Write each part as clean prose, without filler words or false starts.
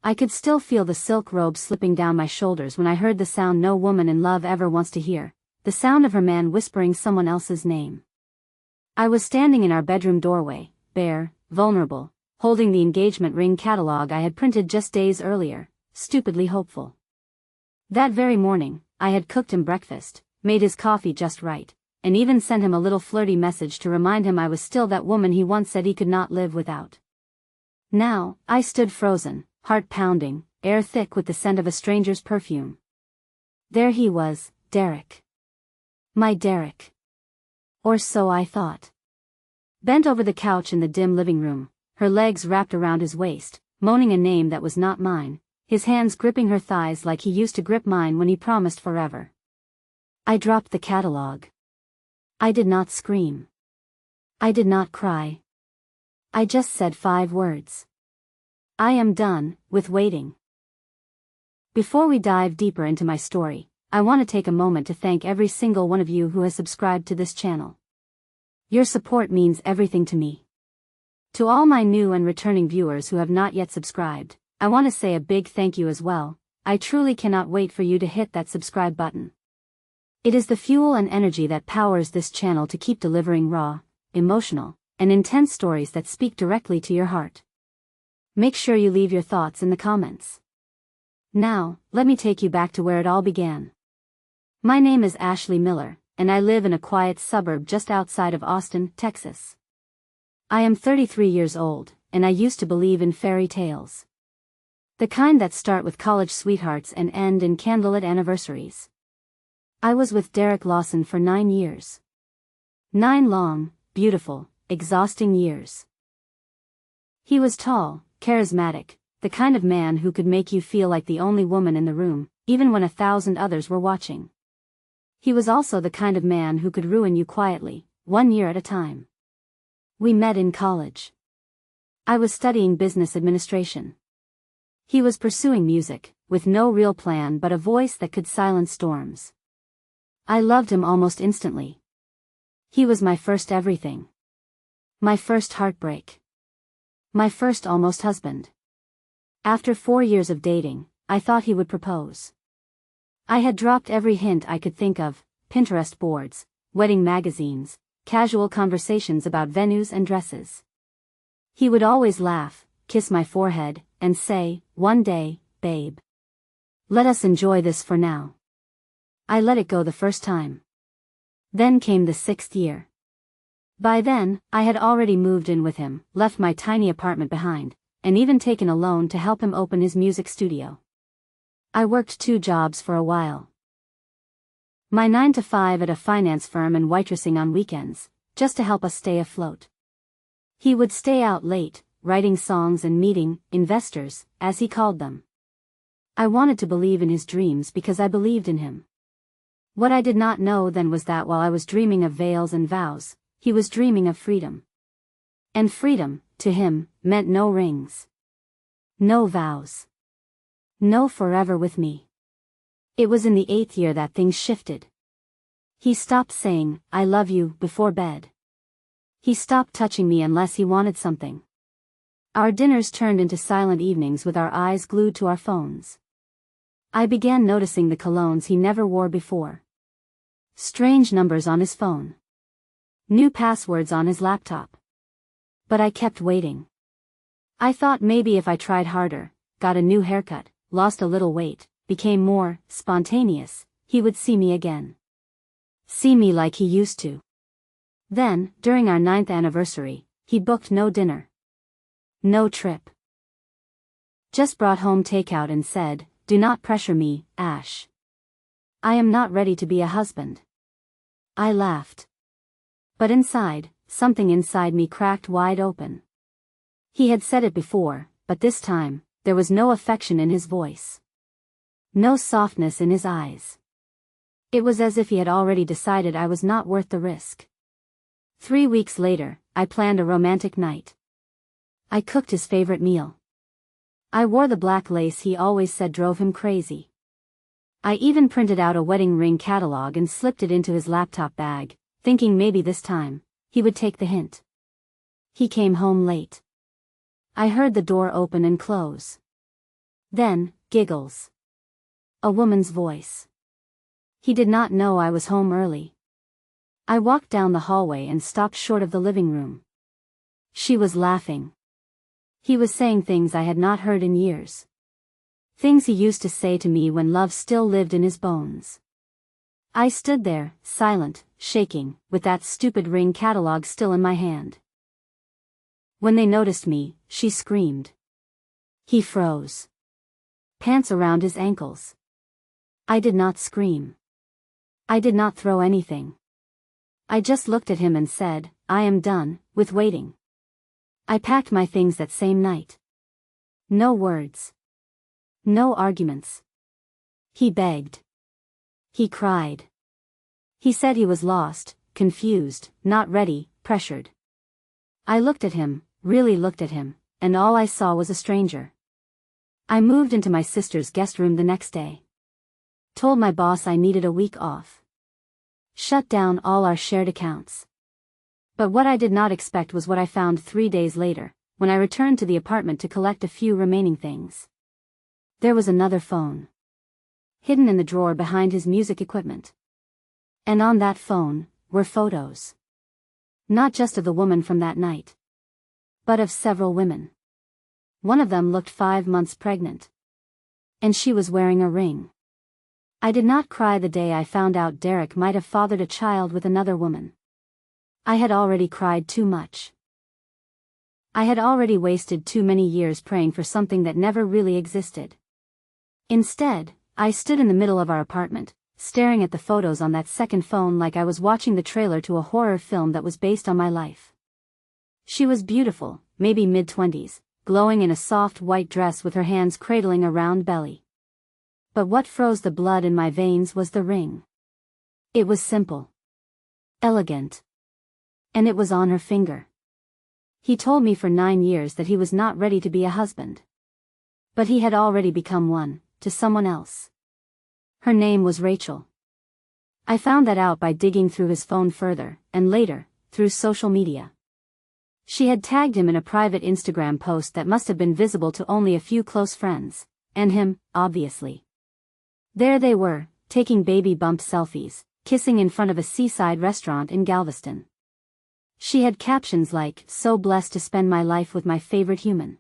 I could still feel the silk robe slipping down my shoulders when I heard the sound no woman in love ever wants to hear, the sound of her man whispering someone else's name. I was standing in our bedroom doorway, bare, vulnerable, holding the engagement ring catalog I had printed just days earlier, stupidly hopeful. That very morning, I had cooked him breakfast, made his coffee just right, and even sent him a little flirty message to remind him I was still that woman he once said he could not live without. Now, I stood frozen, heart pounding, air thick with the scent of a stranger's perfume. There he was, Derek. My Derek. Or so I thought. Bent over the couch in the dim living room, her legs wrapped around his waist, moaning a name that was not mine, his hands gripping her thighs like he used to grip mine when he promised forever. I dropped the catalog. I did not scream. I did not cry. I just said 5 words. I am done with waiting. Before we dive deeper into my story, I want to take a moment to thank every single one of you who has subscribed to this channel. Your support means everything to me. To all my new and returning viewers who have not yet subscribed, I want to say a big thank you as well. I truly cannot wait for you to hit that subscribe button. It is the fuel and energy that powers this channel to keep delivering raw, emotional, and intense stories that speak directly to your heart. Make sure you leave your thoughts in the comments. Now, let me take you back to where it all began. My name is Ashley Miller, and I live in a quiet suburb just outside of Austin, Texas. I am 33 years old, and I used to believe in fairy tales. The kind that start with college sweethearts and end in candlelit anniversaries. I was with Derek Lawson for 9 years. 9 long, beautiful, exhausting years. He was tall, charismatic, the kind of man who could make you feel like the only woman in the room, even when 1,000 others were watching. He was also the kind of man who could ruin you quietly, 1 year at a time. We met in college. I was studying business administration. He was pursuing music, with no real plan but a voice that could silence storms. I loved him almost instantly. He was my first everything. My first heartbreak. My first almost husband. After 4 years of dating, I thought he would propose. I had dropped every hint I could think of, Pinterest boards, wedding magazines, casual conversations about venues and dresses. He would always laugh, kiss my forehead, and say, "One day, babe. Let us enjoy this for now." I let it go the first time. Then came the 6th year. By then, I had already moved in with him, left my tiny apartment behind, and even taken a loan to help him open his music studio. I worked 2 jobs for a while. My 9 to 5 at a finance firm and waitressing on weekends, just to help us stay afloat. He would stay out late, writing songs and meeting investors, as he called them. I wanted to believe in his dreams because I believed in him. What I did not know then was that while I was dreaming of veils and vows, he was dreaming of freedom. And freedom, to him, meant no rings. No vows. No forever with me. It was in the 8th year that things shifted. He stopped saying, "I love you," before bed. He stopped touching me unless he wanted something. Our dinners turned into silent evenings with our eyes glued to our phones. I began noticing the colognes he never wore before. Strange numbers on his phone. New passwords on his laptop. But I kept waiting. I thought maybe if I tried harder, got a new haircut, lost a little weight, became more spontaneous, he would see me again. See me like he used to. Then, during our 9th anniversary, he booked no dinner. No trip. Just brought home takeout and said, "Do not pressure me, Ash. I am not ready to be a husband." I laughed. But inside, something inside me cracked wide open. He had said it before, but this time, there was no affection in his voice. No softness in his eyes. It was as if he had already decided I was not worth the risk. 3 weeks later, I planned a romantic night. I cooked his favorite meal. I wore the black lace he always said drove him crazy. I even printed out a wedding ring catalog and slipped it into his laptop bag, thinking maybe this time, he would take the hint. He came home late. I heard the door open and close. Then, giggles. A woman's voice. He did not know I was home early. I walked down the hallway and stopped short of the living room. She was laughing. He was saying things I had not heard in years. Things he used to say to me when love still lived in his bones. I stood there, silent, shaking, with that stupid ring catalog still in my hand. When they noticed me, she screamed. He froze. Pants around his ankles. I did not scream. I did not throw anything. I just looked at him and said, I am done with waiting. I packed my things that same night. No words. No arguments. He begged. He cried. He said he was lost, confused, not ready, pressured. I looked at him, really looked at him, and all I saw was a stranger. I moved into my sister's guest room the next day. Told my boss I needed a week off. Shut down all our shared accounts. But what I did not expect was what I found 3 days later, when I returned to the apartment to collect a few remaining things. There was another phone. Hidden in the drawer behind his music equipment. And on that phone, were photos. Not just of the woman from that night. But of several women. One of them looked 5 months pregnant. And she was wearing a ring. I did not cry the day I found out Derek might have fathered a child with another woman. I had already cried too much. I had already wasted too many years praying for something that never really existed. Instead, I stood in the middle of our apartment, staring at the photos on that second phone like I was watching the trailer to a horror film that was based on my life. She was beautiful, maybe mid-20s, glowing in a soft white dress with her hands cradling a round belly. But what froze the blood in my veins was the ring. It was simple. Elegant. And it was on her finger. He told me for 9 years that he was not ready to be a husband. But he had already become one, to someone else. Her name was Rachel. I found that out by digging through his phone further, and later, through social media. She had tagged him in a private Instagram post that must have been visible to only a few close friends, and him, obviously. There they were, taking baby bump selfies, kissing in front of a seaside restaurant in Galveston. She had captions like, "So blessed to spend my life with my favorite human."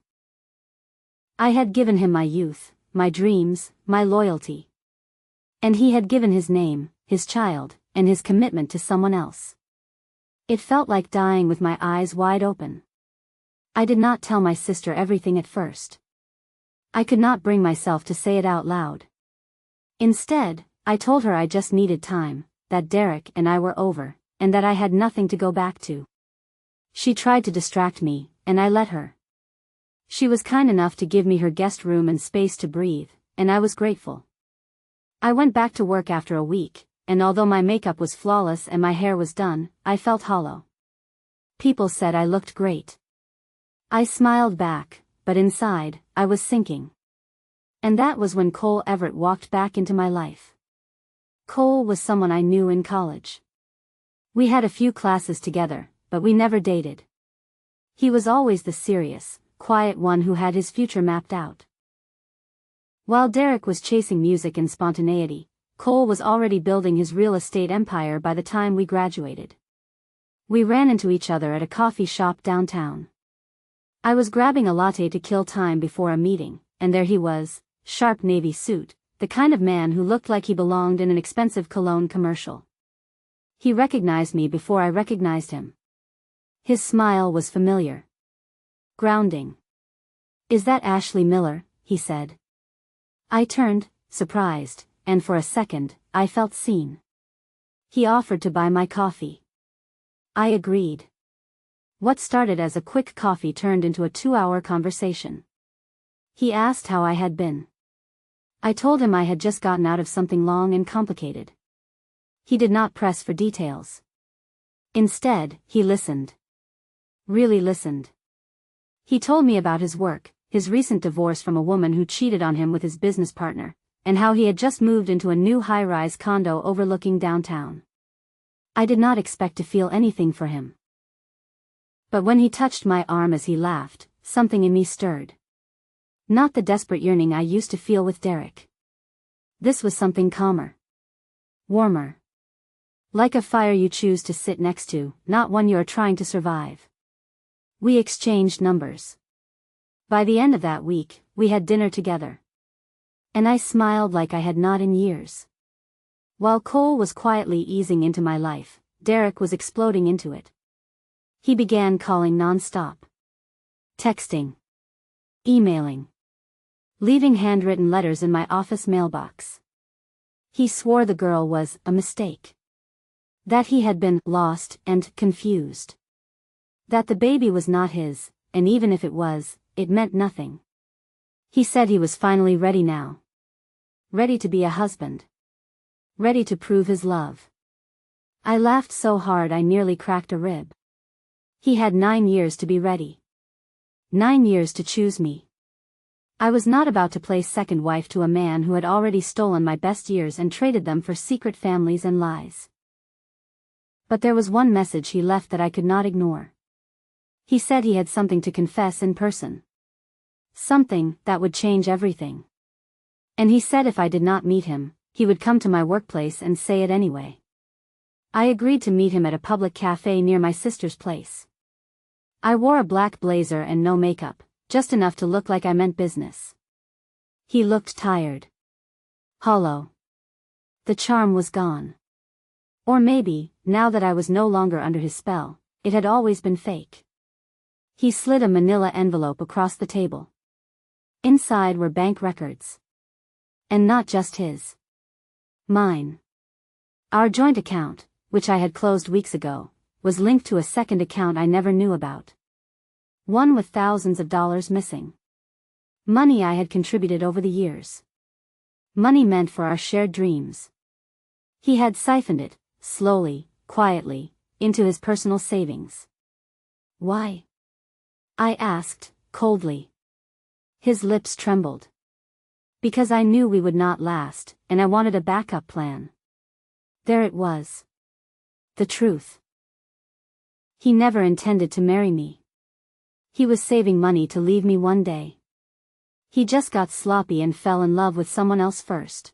I had given him my youth, my dreams, my loyalty. And he had given his name, his child, and his commitment to someone else. It felt like dying with my eyes wide open. I did not tell my sister everything at first. I could not bring myself to say it out loud. Instead, I told her I just needed time, that Derek and I were over, and that I had nothing to go back to. She tried to distract me, and I let her. She was kind enough to give me her guest room and space to breathe, and I was grateful. I went back to work after a week, and although my makeup was flawless and my hair was done, I felt hollow. People said I looked great. I smiled back, but inside, I was sinking. And that was when Cole Everett walked back into my life. Cole was someone I knew in college. We had a few classes together, but we never dated. He was always the serious, quiet one who had his future mapped out. While Derek was chasing music and spontaneity, Cole was already building his real estate empire by the time we graduated. We ran into each other at a coffee shop downtown. I was grabbing a latte to kill time before a meeting, and there he was, sharp navy suit, the kind of man who looked like he belonged in an expensive cologne commercial. He recognized me before I recognized him. His smile was familiar. Grounding. "Is that Ashley Miller?" he said. I turned, surprised, and for a second, I felt seen. He offered to buy my coffee. I agreed. What started as a quick coffee turned into a 2-hour conversation. He asked how I had been. I told him I had just gotten out of something long and complicated. He did not press for details. Instead, he listened. Really listened. He told me about his work, his recent divorce from a woman who cheated on him with his business partner, and how he had just moved into a new high-rise condo overlooking downtown. I did not expect to feel anything for him. But when he touched my arm as he laughed, something in me stirred. Not the desperate yearning I used to feel with Derek. This was something calmer. Warmer. Like a fire you choose to sit next to, not one you are trying to survive. We exchanged numbers. By the end of that week, we had dinner together. And I smiled like I had not in years. While Cole was quietly easing into my life, Derek was exploding into it. He began calling non-stop. Texting. Emailing. Leaving handwritten letters in my office mailbox. He swore the girl was a mistake. That he had been lost and confused. That the baby was not his, and even if it was, it meant nothing. He said he was finally ready now. Ready to be a husband. Ready to prove his love. I laughed so hard I nearly cracked a rib. He had 9 years to be ready. 9 years to choose me. I was not about to play second wife to a man who had already stolen my best years and traded them for secret families and lies. But there was one message he left that I could not ignore. He said he had something to confess in person. Something that would change everything. And he said if I did not meet him, he would come to my workplace and say it anyway. I agreed to meet him at a public cafe near my sister's place. I wore a black blazer and no makeup, just enough to look like I meant business. He looked tired. Hollow. The charm was gone. Or maybe, now that I was no longer under his spell, it had always been fake. He slid a manila envelope across the table. Inside were bank records. And not just his. Mine. Our joint account, which I had closed weeks ago, was linked to a second account I never knew about. One with thousands of dollars missing. Money I had contributed over the years. Money meant for our shared dreams. He had siphoned it, slowly, quietly, into his personal savings. Why? I asked, coldly. His lips trembled. Because I knew we would not last, and I wanted a backup plan. There it was. The truth. He never intended to marry me. He was saving money to leave me one day. He just got sloppy and fell in love with someone else first.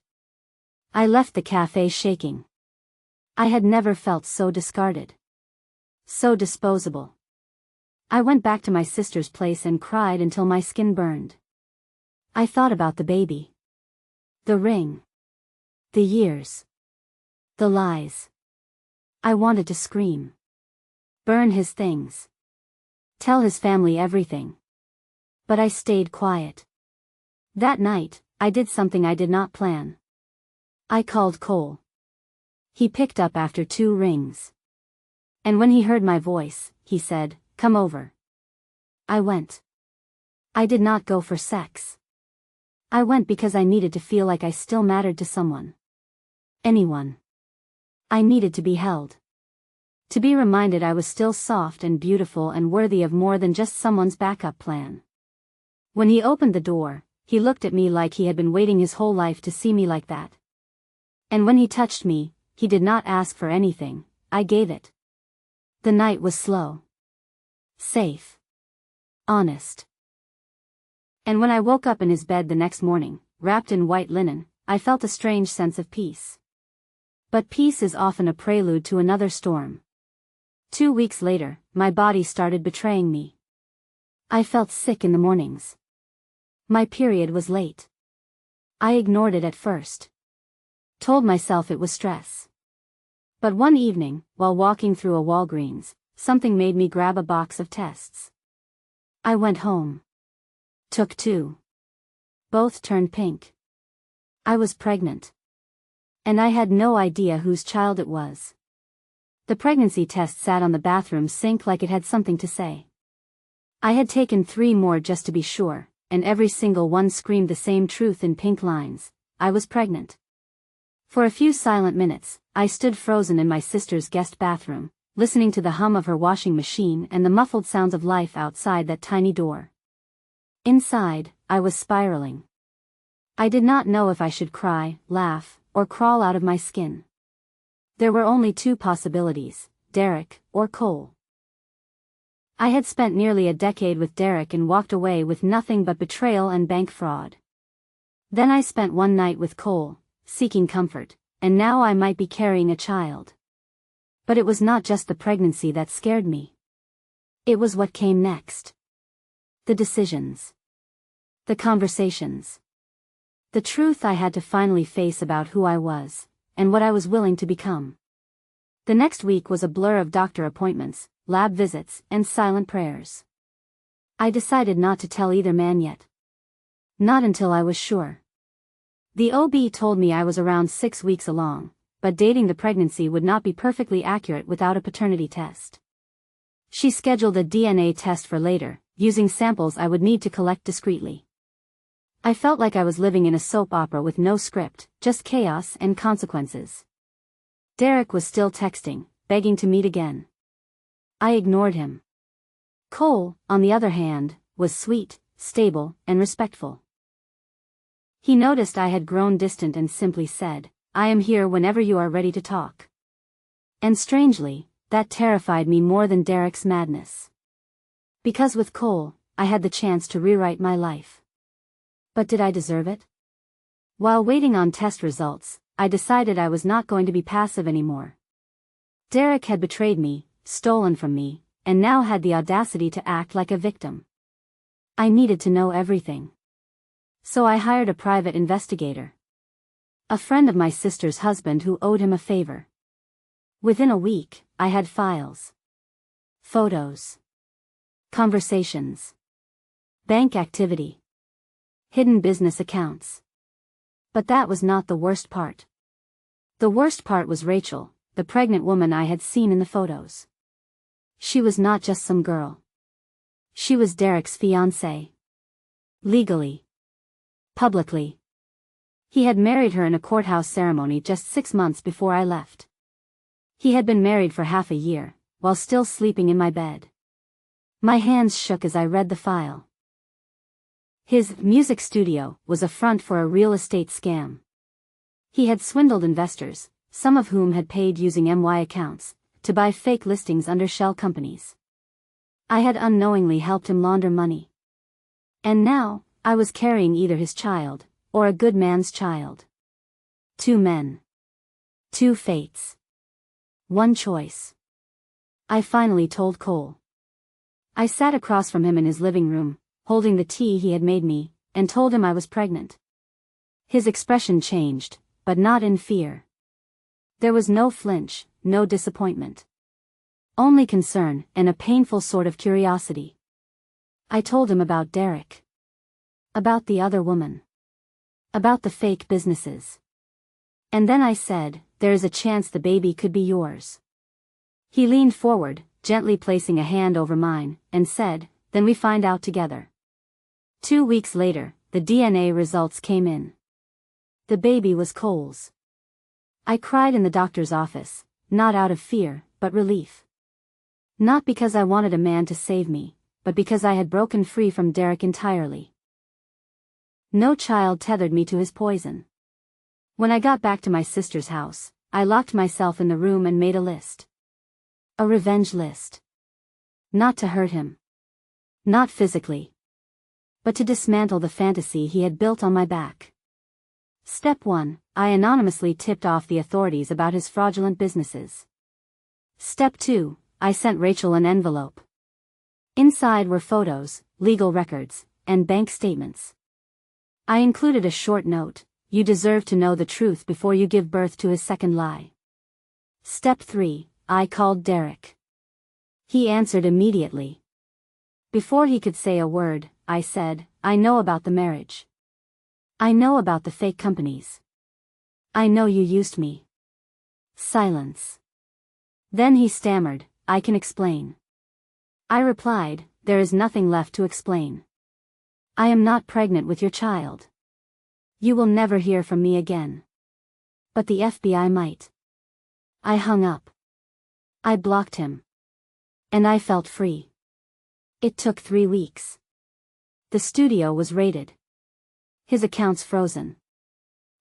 I left the cafe shaking. I had never felt so discarded. So disposable. I went back to my sister's place and cried until my skin burned. I thought about the baby. The ring. The years. The lies. I wanted to scream. Burn his things. Tell his family everything. But I stayed quiet. That night, I did something I did not plan. I called Cole. He picked up after 2 rings. And when he heard my voice, he said, "Come over." I went. I did not go for sex. I went because I needed to feel like I still mattered to someone. Anyone. I needed to be held. To be reminded I was still soft and beautiful and worthy of more than just someone's backup plan. When he opened the door, he looked at me like he had been waiting his whole life to see me like that. And when he touched me, he did not ask for anything, I gave it. The night was slow. Safe. Honest. And when I woke up in his bed the next morning, wrapped in white linen, I felt a strange sense of peace. But peace is often a prelude to another storm. 2 weeks later, my body started betraying me. I felt sick in the mornings. My period was late. I ignored it at first. Told myself it was stress. But one evening, while walking through a Walgreens, something made me grab a box of tests. I went home. Took 2. Both turned pink. I was pregnant. And I had no idea whose child it was. The pregnancy test sat on the bathroom sink like it had something to say. I had taken 3 more just to be sure, and every single one screamed the same truth in pink lines: I was pregnant. For a few silent minutes, I stood frozen in my sister's guest bathroom, listening to the hum of her washing machine and the muffled sounds of life outside that tiny door. Inside, I was spiraling. I did not know if I should cry, laugh, or crawl out of my skin. There were only 2 possibilities, Derek or Cole. I had spent nearly a decade with Derek and walked away with nothing but betrayal and bank fraud. Then I spent one night with Cole, seeking comfort, and now I might be carrying a child. But it was not just the pregnancy that scared me. It was what came next. The decisions. The conversations. The truth I had to finally face about who I was, and what I was willing to become. The next week was a blur of doctor appointments, lab visits, and silent prayers. I decided not to tell either man yet. Not until I was sure. The OB told me I was around 6 weeks along, but dating the pregnancy would not be perfectly accurate without a paternity test. She scheduled a DNA test for later, using samples I would need to collect discreetly. I felt like I was living in a soap opera with no script, just chaos and consequences. Derek was still texting, begging to meet again. I ignored him. Cole, on the other hand, was sweet, stable, and respectful. He noticed I had grown distant and simply said, "I am here whenever you are ready to talk." And strangely, that terrified me more than Derek's madness. Because with Cole, I had the chance to rewrite my life. But did I deserve it? While waiting on test results, I decided I was not going to be passive anymore. Derek had betrayed me, stolen from me, and now had the audacity to act like a victim. I needed to know everything. So I hired a private investigator. A friend of my sister's husband who owed him a favor. Within a week, I had files. Photos. Conversations. Bank activity. Hidden business accounts. But that was not the worst part. The worst part was Rachel, the pregnant woman I had seen in the photos. She was not just some girl. She was Derek's fiancée. Legally. Publicly. He had married her in a courthouse ceremony just 6 months before I left. He had been married for half a year, while still sleeping in my bed. My hands shook as I read the file. His music studio was a front for a real estate scam. He had swindled investors, some of whom had paid using MY accounts, to buy fake listings under shell companies. I had unknowingly helped him launder money. And now, I was carrying either his child, or a good man's child. 2 men. 2 fates. 1 choice. I finally told Cole. I sat across from him in his living room, holding the tea he had made me, and told him I was pregnant. His expression changed, but not in fear. There was no flinch, no disappointment. Only concern and a painful sort of curiosity. I told him about Derek. About the other woman. About the fake businesses. And then I said, "There is a chance the baby could be yours." He leaned forward, gently placing a hand over mine, and said, "Then we find out together." 2 weeks later, the DNA results came in. The baby was Cole's. I cried in the doctor's office, not out of fear, but relief. Not because I wanted a man to save me, but because I had broken free from Derek entirely. No child tethered me to his poison. When I got back to my sister's house, I locked myself in the room and made a list. A revenge list. Not to hurt him. Not physically. But to dismantle the fantasy he had built on my back. Step 1, I anonymously tipped off the authorities about his fraudulent businesses. Step 2, I sent Rachel an envelope. Inside were photos, legal records, and bank statements. I included a short note: "You deserve to know the truth before you give birth to his second lie." Step 3, I called Derek. He answered immediately. Before he could say a word, I said, "I know about the marriage. I know about the fake companies. I know you used me." Silence. Then he stammered, "I can explain." I replied, "There is nothing left to explain. I am not pregnant with your child. You will never hear from me again. But the FBI might." I hung up. I blocked him. And I felt free. It took 3 weeks. The studio was raided. His accounts frozen.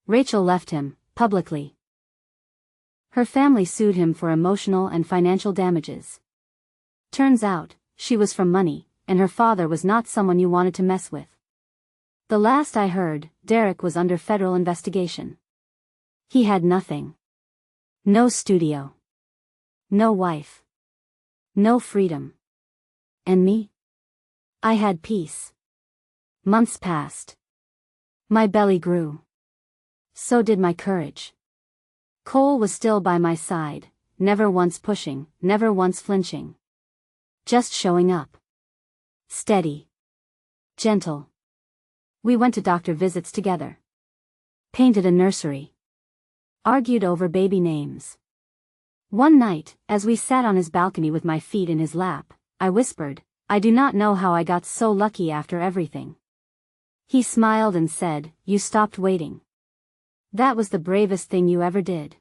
Rachel left him, publicly. Her family sued him for emotional and financial damages. Turns out, she was from money, and her father was not someone you wanted to mess with. The last I heard, Derek was under federal investigation. He had nothing. No studio. No wife. No freedom. And me? I had peace. Months passed. My belly grew. So did my courage. Cole was still by my side, never once pushing, never once flinching. Just showing up. Steady. Gentle. We went to doctor visits together. Painted a nursery. Argued over baby names. One night, as we sat on his balcony with my feet in his lap, I whispered, "I do not know how I got so lucky after everything." He smiled and said, "You stopped waiting. That was the bravest thing you ever did."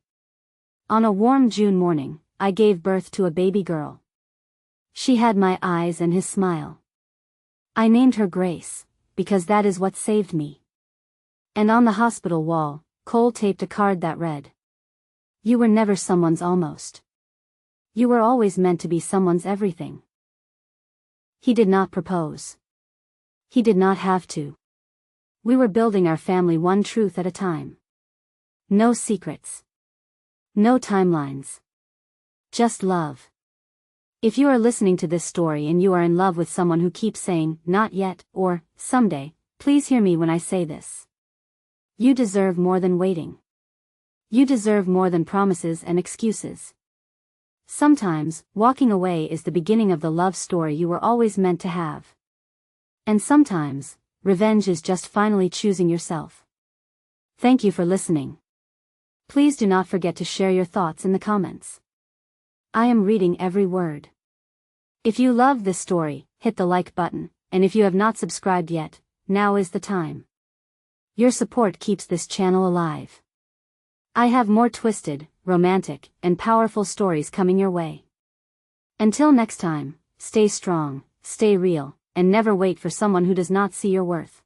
On a warm June morning, I gave birth to a baby girl. She had my eyes and his smile. I named her Grace, because that is what saved me. And on the hospital wall, Cole taped a card that read, "You were never someone's almost. You were always meant to be someone's everything." He did not propose. He did not have to. We were building our family one truth at a time. No secrets. No timelines. Just love. If you are listening to this story and you are in love with someone who keeps saying, "Not yet," or "Someday," please hear me when I say this. You deserve more than waiting. You deserve more than promises and excuses. Sometimes, walking away is the beginning of the love story you were always meant to have. And sometimes, revenge is just finally choosing yourself. Thank you for listening. Please do not forget to share your thoughts in the comments. I am reading every word. If you love this story, hit the like button, and if you have not subscribed yet, now is the time. Your support keeps this channel alive. I have more twisted, romantic, and powerful stories coming your way. Until next time, stay strong, stay real, and never wait for someone who does not see your worth.